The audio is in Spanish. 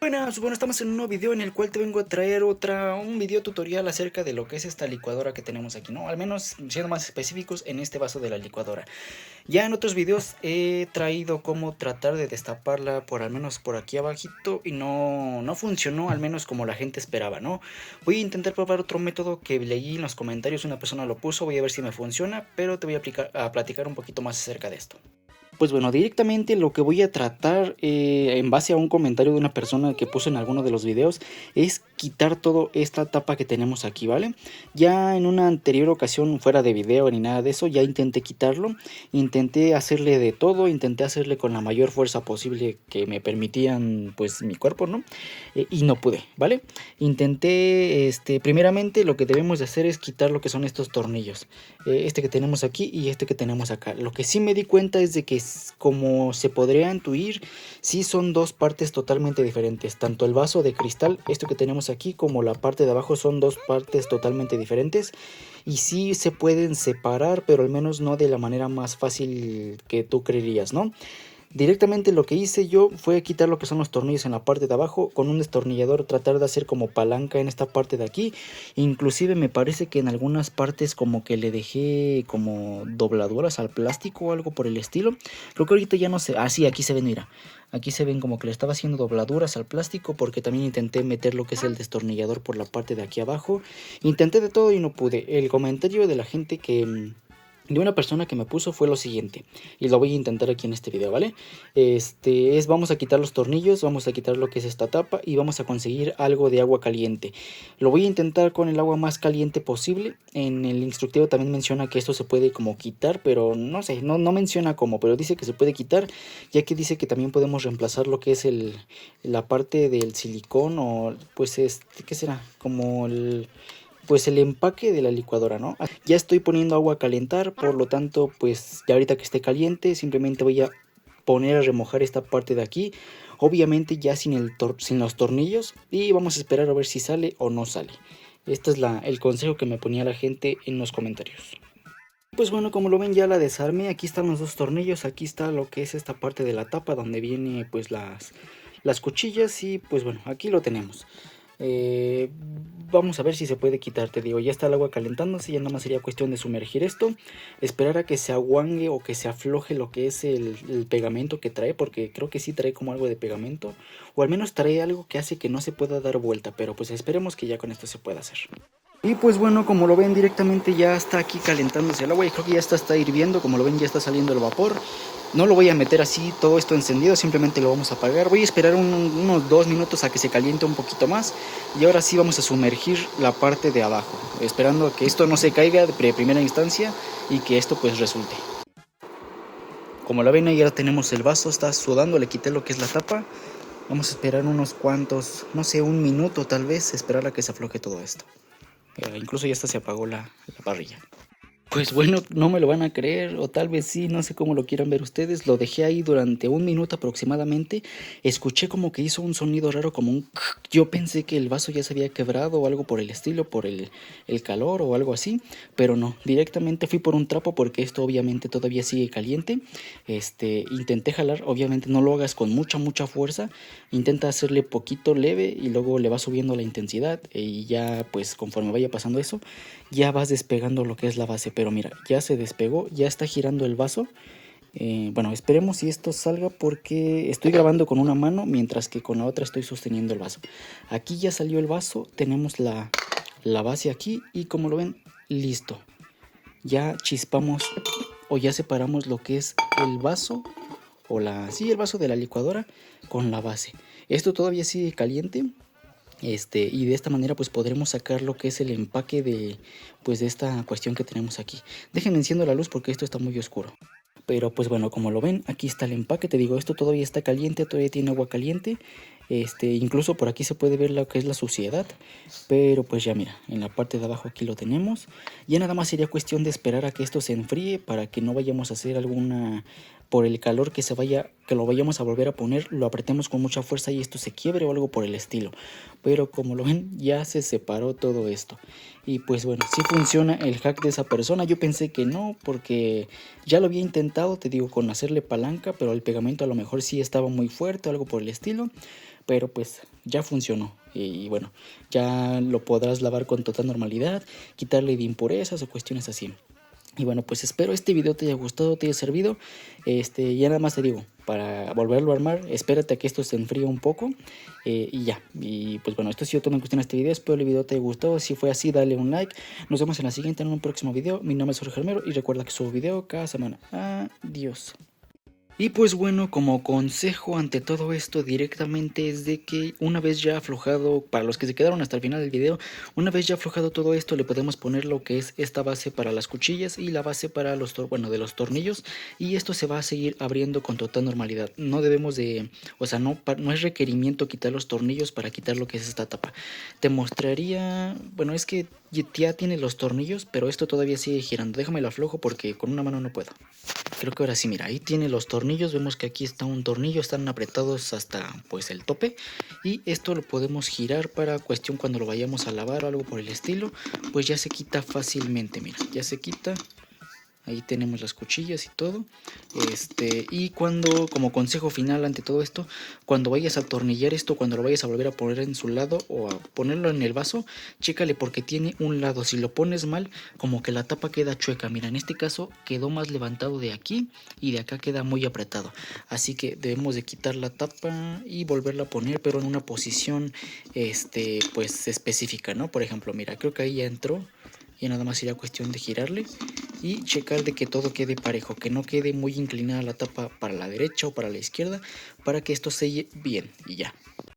Bueno, estamos en un nuevo video en el cual te vengo a traer un video tutorial acerca de lo que es esta licuadora que tenemos aquí, ¿no? Al menos siendo más específicos en este vaso de la licuadora. Ya en otros videos he traído cómo tratar de destaparla por al menos por aquí abajito y no funcionó al menos como la gente esperaba, ¿no? Voy a intentar probar otro método que leí en los comentarios, una persona lo puso, voy a ver si me funciona, pero te voy a platicar un poquito más acerca de esto. Pues bueno, directamente lo que voy a tratar en base a un comentario de una persona que puso en alguno de los videos es quitar toda esta tapa que tenemos aquí, ¿vale? Ya en una anterior ocasión, fuera de video ni nada de eso, ya intenté quitarlo, intenté hacerle de todo, intenté hacerle con la mayor fuerza posible que me permitían pues mi cuerpo, ¿no? Y no pude, ¿vale? Intenté, primeramente lo que debemos de hacer es quitar lo que son estos tornillos, este que tenemos aquí y este que tenemos acá. Lo que sí me di cuenta es de que como se podría intuir, sí son dos partes totalmente diferentes. Tanto el vaso de cristal, esto que tenemos aquí, como la parte de abajo son dos partes totalmente diferentes. Y sí se pueden separar, pero al menos no de la manera más fácil que tú creerías, ¿no? Directamente lo que hice yo fue quitar lo que son los tornillos en la parte de abajo, con un destornillador tratar de hacer como palanca en esta parte de aquí. Inclusive me parece que en algunas partes como que le dejé como dobladuras al plástico o algo por el estilo. Creo que ahorita ya no sé, sí, aquí se ven, mira. Aquí se ven como que le estaba haciendo dobladuras al plástico porque también intenté meter lo que es el destornillador por la parte de aquí abajo. Intenté de todo y no pude. El comentario de la gente de una persona que me puso fue lo siguiente, y lo voy a intentar aquí en este video, ¿vale? Vamos a quitar los tornillos, vamos a quitar lo que es esta tapa y vamos a conseguir algo de agua caliente. Lo voy a intentar con el agua más caliente posible. En el instructivo también menciona que esto se puede como quitar, pero no sé, no menciona cómo, pero dice que se puede quitar, ya que dice que también podemos reemplazar lo que es la parte del silicón o pues ¿qué será? Como el empaque de la licuadora, ¿no? Ya estoy poniendo agua a calentar, por lo tanto, pues ya ahorita que esté caliente, simplemente voy a poner a remojar esta parte de aquí, obviamente ya sin los tornillos, y vamos a esperar a ver si sale o no sale. Este es el consejo que me ponía la gente en los comentarios. Pues bueno, como lo ven ya la desarmé, aquí están los dos tornillos, aquí está lo que es esta parte de la tapa donde viene pues las cuchillas y pues bueno, aquí lo tenemos. Eh, Vamos a ver si se puede quitar, te digo, ya está el agua calentándose, ya nada más sería cuestión de sumergir esto, esperar a que se aguangue o que se afloje lo que es el pegamento que trae, porque creo que sí trae como algo de pegamento, o al menos trae algo que hace que no se pueda dar vuelta, pero pues esperemos que ya con esto se pueda hacer. Y pues bueno, como lo ven directamente ya está aquí calentándose el agua y creo que ya está hirviendo, como lo ven ya está saliendo el vapor. No lo voy a meter así todo esto encendido, simplemente lo vamos a apagar. Voy a esperar unos 2 minutos a que se caliente un poquito más y ahora sí vamos a sumergir la parte de abajo, esperando a que esto no se caiga de primera instancia y que esto pues resulte. Como la ven ahí ya tenemos el vaso, está sudando, le quité lo que es la tapa. Vamos a esperar unos cuantos, no sé, un minuto tal vez, esperar a que se afloje todo esto. Incluso ya hasta se apagó la parrilla. Pues bueno, no me lo van a creer, o tal vez sí, no sé cómo lo quieran ver ustedes. Lo dejé ahí durante un minuto aproximadamente. Escuché como que hizo un sonido raro, como un... Yo pensé que el vaso ya se había quebrado o algo por el estilo, por el calor o algo así, pero no. Directamente fui por un trapo porque esto obviamente todavía sigue caliente. Intenté jalar, obviamente no lo hagas con mucha fuerza. Intenta hacerle poquito leve y luego le va subiendo la intensidad y ya pues conforme vaya pasando eso, ya vas despegando lo que es la base. Pero mira, ya se despegó, ya está girando el vaso. Bueno, esperemos si esto salga porque estoy grabando con una mano mientras que con la otra estoy sosteniendo el vaso. Aquí ya salió el vaso, tenemos la base aquí y como lo ven, listo. Ya chispamos o ya separamos lo que es el vaso o el vaso de la licuadora con la base. Esto todavía sigue caliente. Y de esta manera pues podremos sacar lo que es el empaque de esta cuestión que tenemos aquí. Déjenme enciendo la luz porque esto está muy oscuro. Pero pues bueno, como lo ven, aquí está el empaque. Te digo, esto todavía está caliente, todavía tiene agua caliente. Incluso por aquí se puede ver lo que es la suciedad. Pero pues ya mira, en la parte de abajo aquí lo tenemos. Ya nada más sería cuestión de esperar a que esto se enfríe para que no vayamos a hacer por el calor que lo vayamos a volver a poner, lo apretemos con mucha fuerza y esto se quiebre o algo por el estilo. Pero como lo ven, ya se separó todo esto. Y pues bueno, sí funciona el hack de esa persona. Yo pensé que no, porque ya lo había intentado, te digo, con hacerle palanca, pero el pegamento a lo mejor sí estaba muy fuerte o algo por el estilo. Pero pues ya funcionó y bueno, ya lo podrás lavar con total normalidad, quitarle de impurezas o cuestiones así. Y bueno, pues espero este video te haya gustado, te haya servido. Ya nada más te digo, para volverlo a armar, espérate a que esto se enfríe un poco y ya. Y pues bueno, esto ha sido todo en cuestión de este video. Espero el video te haya gustado. Si fue así, dale un like. Nos vemos en la siguiente, en un próximo video. Mi nombre es Jorge Armero y recuerda que subo video cada semana. Adiós. Y pues bueno, como consejo ante todo esto directamente es de que una vez ya aflojado, para los que se quedaron hasta el final del video, una vez ya aflojado todo esto le podemos poner lo que es esta base para las cuchillas y la base para los, de los tornillos, y esto se va a seguir abriendo con total normalidad. No debemos de, o sea, no es requerimiento quitar los tornillos para quitar lo que es esta tapa. Te mostraría, bueno, es que ya tiene los tornillos, pero esto todavía sigue girando. Déjame lo aflojo porque con una mano no puedo. Creo que ahora sí, mira, ahí tiene los tornillos. Vemos que aquí está un tornillo, están apretados hasta pues el tope. Y esto lo podemos girar para cuestión cuando lo vayamos a lavar o algo por el estilo. Pues ya se quita fácilmente, mira, ya se quita. Ahí tenemos las cuchillas y todo. Y cuando, como consejo final ante todo esto, cuando vayas a atornillar esto, cuando lo vayas a volver a poner en su lado o a ponerlo en el vaso, chécale porque tiene un lado. Si lo pones mal, como que la tapa queda chueca. Mira, en este caso quedó más levantado de aquí y de acá queda muy apretado. Así que debemos de quitar la tapa y volverla a poner, pero en una posición, pues específica, ¿no? Por ejemplo, mira, creo que ahí ya entró. Y nada más sería cuestión de girarle y checar de que todo quede parejo, que no quede muy inclinada la tapa para la derecha o para la izquierda, para que esto selle bien y ya.